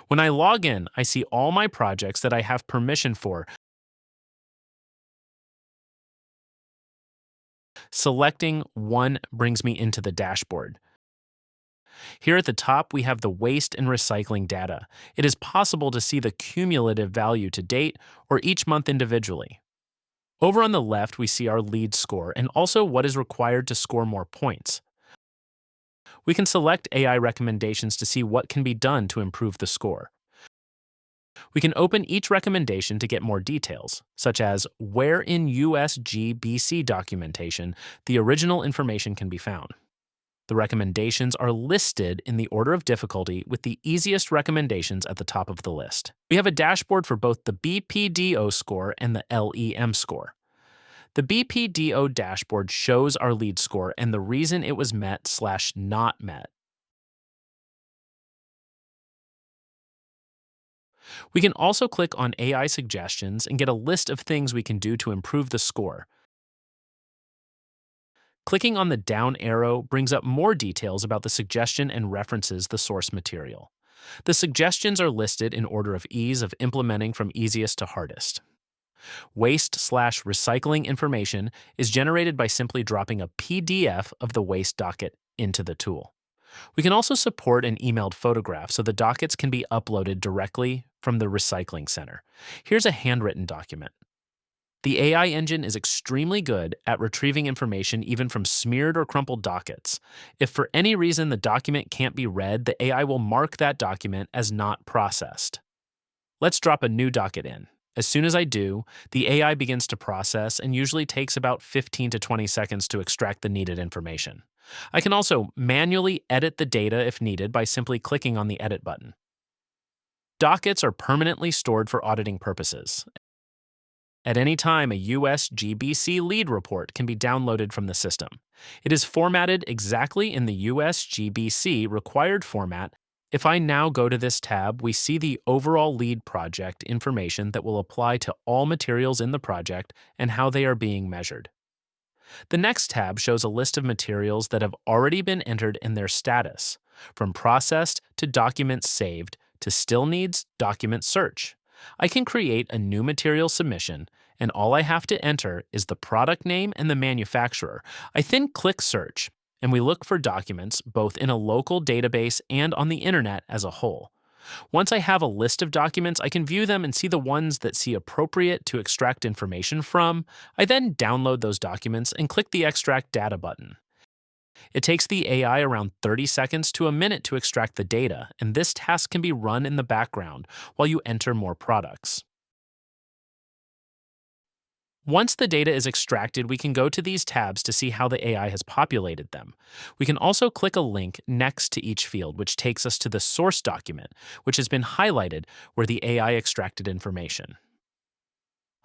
When I log in, I see all my projects that I have permission for. Selecting one brings me into the dashboard. Here at the top, we have the waste and recycling data. It is possible to see the cumulative value to date or each month individually. Over on the left, we see our lead score and also what is required to score more points. We can select AI recommendations to see what can be done to improve the score. We can open each recommendation to get more details, such as where in USGBC documentation the original information can be found. The recommendations are listed in the order of difficulty with the easiest recommendations at the top of the list. We have a dashboard for both the BPDO score and the LEM score. The BPDO dashboard shows our lead score and the reason it was met/not met. We can also click on AI suggestions and get a list of things we can do to improve the score. Clicking on the down arrow brings up more details about the suggestion and references the source material. The suggestions are listed in order of ease of implementing from easiest to hardest. Waste/recycling information is generated by simply dropping a PDF of the waste docket into the tool. We can also support an emailed photograph so the dockets can be uploaded directly from the recycling center. Here's a handwritten document. The AI engine is extremely good at retrieving information even from smeared or crumpled dockets. If for any reason the document can't be read, the AI will mark that document as not processed. Let's drop a new docket in. As soon as I do, the AI begins to process and usually takes about 15 to 20 seconds to extract the needed information. I can also manually edit the data if needed by simply clicking on the Edit button. Dockets are permanently stored for auditing purposes. At any time, a USGBC lead report can be downloaded from the system. It is formatted exactly in the USGBC required format. If I now go to this tab, we see the overall lead project information that will apply to all materials in the project and how they are being measured. The next tab shows a list of materials that have already been entered in their status, from processed to documents saved to still needs document search. I can create a new material submission, and all I have to enter is the product name and the manufacturer. I then click search, and we look for documents both in a local database and on the internet as a whole. Once I have a list of documents, I can view them and see the ones that seem appropriate to extract information from. I then download those documents and click the Extract Data button. It takes the AI around 30 seconds to a minute to extract the data, and this task can be run in the background while you enter more products. Once the data is extracted, we can go to these tabs to see how the AI has populated them. We can also click a link next to each field, which takes us to the source document, which has been highlighted where the AI extracted information.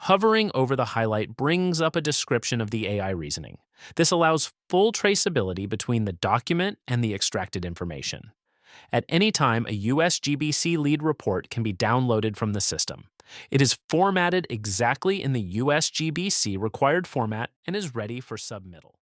Hovering over the highlight brings up a description of the AI reasoning. This allows full traceability between the document and the extracted information. At any time, a USGBC lead report can be downloaded from the system. It is formatted exactly in the USGBC required format and is ready for submittal.